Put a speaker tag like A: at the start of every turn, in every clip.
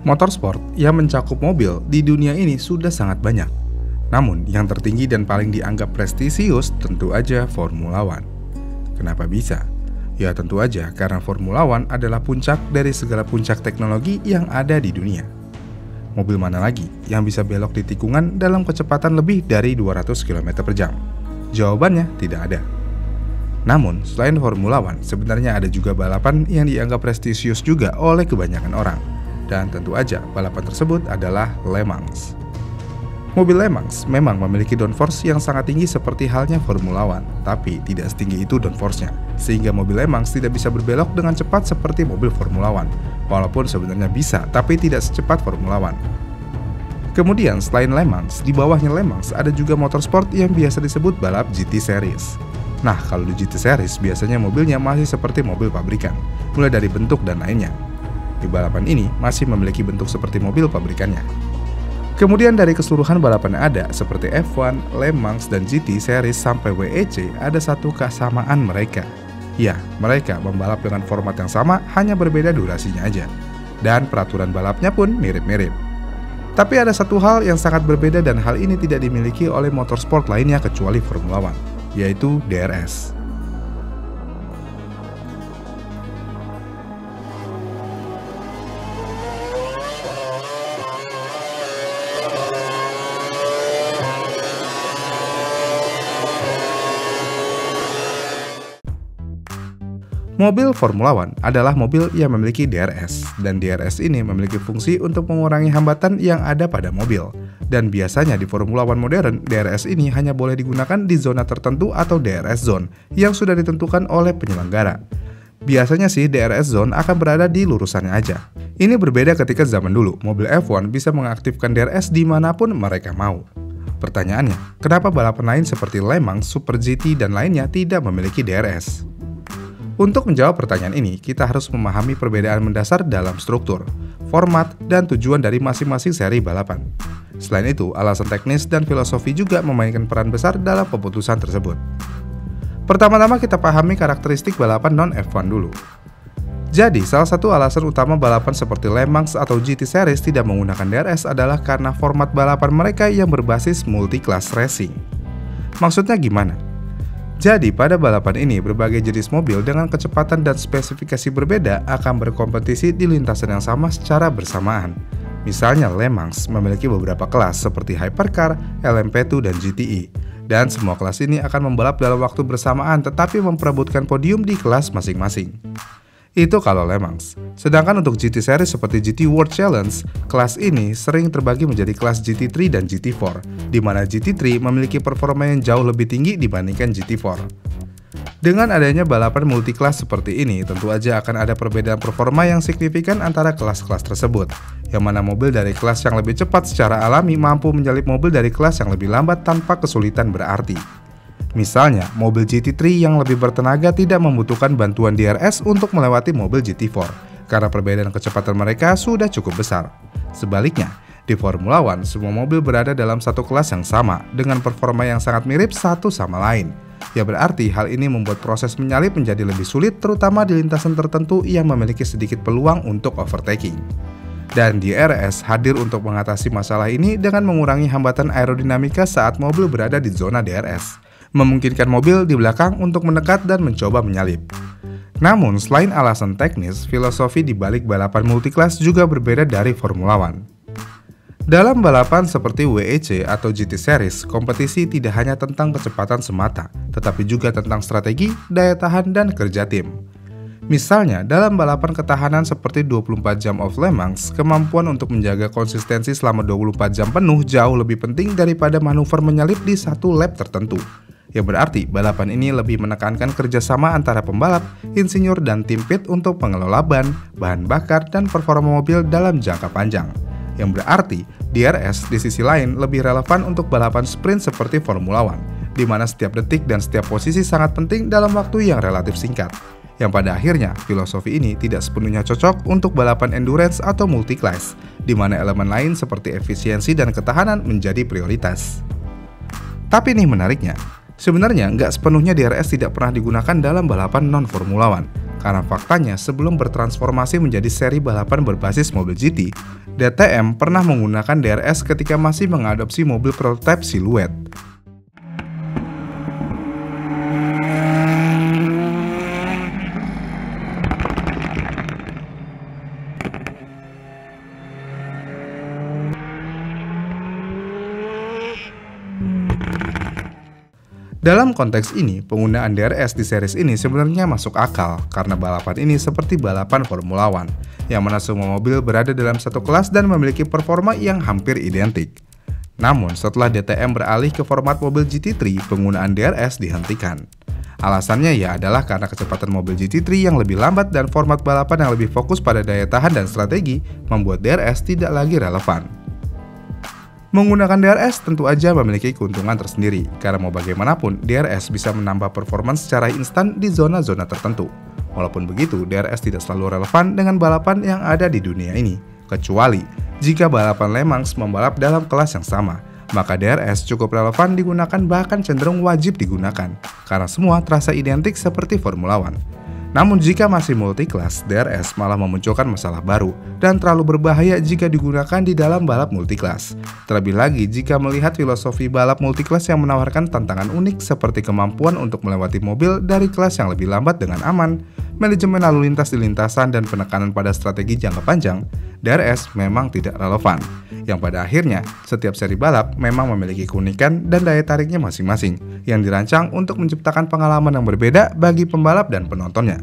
A: Motorsport yang mencakup mobil di dunia ini sudah sangat banyak. Namun, yang tertinggi dan paling dianggap prestisius tentu aja Formula One. Kenapa bisa? Ya tentu aja karena Formula One adalah puncak dari segala puncak teknologi yang ada di dunia. Mobil mana lagi yang bisa belok di tikungan dalam kecepatan lebih dari 200 km per jam? Jawabannya tidak ada. Namun, selain Formula One, sebenarnya ada juga balapan yang dianggap prestisius juga oleh kebanyakan orang. Dan tentu aja balapan tersebut adalah Le Mans. Mobil Le Mans memang memiliki downforce yang sangat tinggi seperti halnya Formula One, tapi tidak setinggi itu downforce-nya, sehingga mobil Le Mans tidak bisa berbelok dengan cepat seperti mobil Formula One, walaupun sebenarnya bisa, tapi tidak secepat Formula One. Kemudian selain Le Mans, di bawahnya Le Mans ada juga motorsport yang biasa disebut balap GT Series. Nah, kalau di GT Series biasanya mobilnya masih seperti mobil pabrikan, mulai dari bentuk dan lainnya. Di balapan ini masih memiliki bentuk seperti mobil pabrikannya. Kemudian dari keseluruhan balapan yang ada seperti F1, Le Mans, dan GT Series sampai WEC ada satu kesamaan mereka. Ya, mereka membalap dengan format yang sama, hanya berbeda durasinya aja. Dan peraturan balapnya pun mirip-mirip. Tapi ada satu hal yang sangat berbeda dan hal ini tidak dimiliki oleh motorsport lainnya kecuali Formula One, yaitu DRS. Mobil Formula One adalah mobil yang memiliki DRS, dan DRS ini memiliki fungsi untuk mengurangi hambatan yang ada pada mobil. Dan biasanya di Formula One modern, DRS ini hanya boleh digunakan di zona tertentu atau DRS zone yang sudah ditentukan oleh penyelenggara. Biasanya sih DRS zone akan berada di lurusannya aja. Ini berbeda ketika zaman dulu, mobil F1 bisa mengaktifkan DRS dimanapun mereka mau. Pertanyaannya, kenapa balapan lain seperti Le Mans, Super GT, dan lainnya tidak memiliki DRS? Untuk menjawab pertanyaan ini, kita harus memahami perbedaan mendasar dalam struktur, format, dan tujuan dari masing-masing seri balapan. Selain itu, alasan teknis dan filosofi juga memainkan peran besar dalam keputusan tersebut. Pertama-tama kita pahami karakteristik balapan non-F1 dulu. Jadi, salah satu alasan utama balapan seperti Le Mans atau GT Series tidak menggunakan DRS adalah karena format balapan mereka yang berbasis multi-class racing. Maksudnya gimana? Jadi pada balapan ini berbagai jenis mobil dengan kecepatan dan spesifikasi berbeda akan berkompetisi di lintasan yang sama secara bersamaan. Misalnya Le Mans memiliki beberapa kelas seperti Hypercar, LMP2, dan GTE. Dan semua kelas ini akan membalap dalam waktu bersamaan tetapi memperebutkan podium di kelas masing-masing. Itu kalau Le Mans. Sedangkan untuk GT Series seperti GT World Challenge, kelas ini sering terbagi menjadi kelas GT3 dan GT4, di mana GT3 memiliki performa yang jauh lebih tinggi dibandingkan GT4. Dengan adanya balapan multi-kelas seperti ini, tentu aja akan ada perbedaan performa yang signifikan antara kelas-kelas tersebut, yang mana mobil dari kelas yang lebih cepat secara alami mampu menyalip mobil dari kelas yang lebih lambat tanpa kesulitan berarti. Misalnya, mobil GT3 yang lebih bertenaga tidak membutuhkan bantuan DRS untuk melewati mobil GT4, karena perbedaan kecepatan mereka sudah cukup besar. Sebaliknya, di Formula One, semua mobil berada dalam satu kelas yang sama, dengan performa yang sangat mirip satu sama lain. Ya berarti hal ini membuat proses menyalip menjadi lebih sulit, terutama di lintasan tertentu yang memiliki sedikit peluang untuk overtaking. Dan DRS hadir untuk mengatasi masalah ini dengan mengurangi hambatan aerodinamika saat mobil berada di zona DRS. Memungkinkan mobil di belakang untuk mendekat dan mencoba menyalip. Namun, selain alasan teknis, filosofi di balik balapan multi-kelas juga berbeda dari Formula One. Dalam balapan seperti WEC atau GT Series, kompetisi tidak hanya tentang kecepatan semata, tetapi juga tentang strategi, daya tahan, dan kerja tim. Misalnya, dalam balapan ketahanan seperti 24 jam of Le Mans, kemampuan untuk menjaga konsistensi selama 24 jam penuh jauh lebih penting daripada manuver menyalip di satu lap tertentu. Yang berarti balapan ini lebih menekankan kerjasama antara pembalap, insinyur, dan tim pit untuk pengelola ban, bahan bakar, dan performa mobil dalam jangka panjang. Yang berarti DRS di sisi lain lebih relevan untuk balapan sprint seperti Formula One, di mana setiap detik dan setiap posisi sangat penting dalam waktu yang relatif singkat. Yang pada akhirnya, filosofi ini tidak sepenuhnya cocok untuk balapan endurance atau multi-class, di mana elemen lain seperti efisiensi dan ketahanan menjadi prioritas. Tapi nih menariknya, sebenarnya nggak sepenuhnya DRS tidak pernah digunakan dalam balapan non-Formula One, Karena faktanya sebelum bertransformasi menjadi seri balapan berbasis mobil GT, DTM pernah menggunakan DRS ketika masih mengadopsi mobil prototipe Silhouette. Dalam konteks ini, penggunaan DRS di series ini sebenarnya masuk akal karena balapan ini seperti balapan Formula One, yang mana semua mobil berada dalam satu kelas dan memiliki performa yang hampir identik. Namun, setelah DTM beralih ke format mobil GT3, penggunaan DRS dihentikan. Alasannya ya adalah karena kecepatan mobil GT3 yang lebih lambat dan format balapan yang lebih fokus pada daya tahan dan strategi membuat DRS tidak lagi relevan. Menggunakan DRS tentu aja memiliki keuntungan tersendiri, karena mau bagaimanapun, DRS bisa menambah performance secara instan di zona-zona tertentu. Walaupun begitu, DRS tidak selalu relevan dengan balapan yang ada di dunia ini, kecuali jika balapan Le Mans membalap dalam kelas yang sama, maka DRS cukup relevan digunakan bahkan cenderung wajib digunakan, karena semua terasa identik seperti Formula One. Namun jika masih multi-kelas, DRS malah memunculkan masalah baru dan terlalu berbahaya jika digunakan di dalam balap multi-kelas. Terlebih lagi jika melihat filosofi balap multi-kelas yang menawarkan tantangan unik seperti kemampuan untuk melewati mobil dari kelas yang lebih lambat dengan aman, manajemen lalu lintas di lintasan dan penekanan pada strategi jangka panjang, DRS memang tidak relevan. Yang pada akhirnya, setiap seri balap memang memiliki keunikan dan daya tariknya masing-masing, yang dirancang untuk menciptakan pengalaman yang berbeda bagi pembalap dan penontonnya.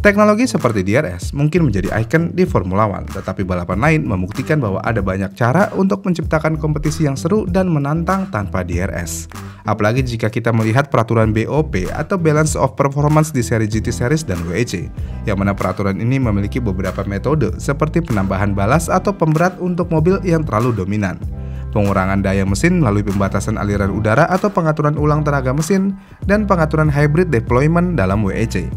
A: Teknologi seperti DRS mungkin menjadi ikon di Formula One, tetapi balapan lain membuktikan bahwa ada banyak cara untuk menciptakan kompetisi yang seru dan menantang tanpa DRS. Apalagi jika kita melihat peraturan BOP atau Balance of Performance di seri GT Series dan WEC, yang mana peraturan ini memiliki beberapa metode seperti penambahan balas atau pemberat untuk mobil yang terlalu dominan, pengurangan daya mesin melalui pembatasan aliran udara atau pengaturan ulang tenaga mesin, dan pengaturan hybrid deployment dalam WEC.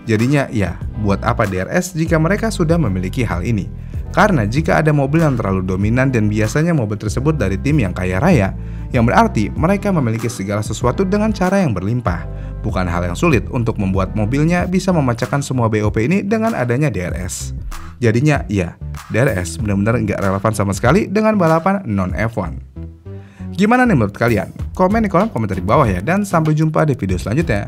A: Jadinya ya, buat apa DRS jika mereka sudah memiliki hal ini? Karena jika ada mobil yang terlalu dominan dan biasanya mobil tersebut dari tim yang kaya raya, yang berarti mereka memiliki segala sesuatu dengan cara yang berlimpah. Bukan hal yang sulit untuk membuat mobilnya bisa memecahkan semua BOP ini dengan adanya DRS. Jadinya ya, DRS benar-benar nggak relevan sama sekali dengan balapan non-F1. Gimana nih menurut kalian? Komen di kolom komentar di bawah ya, dan sampai jumpa di video selanjutnya.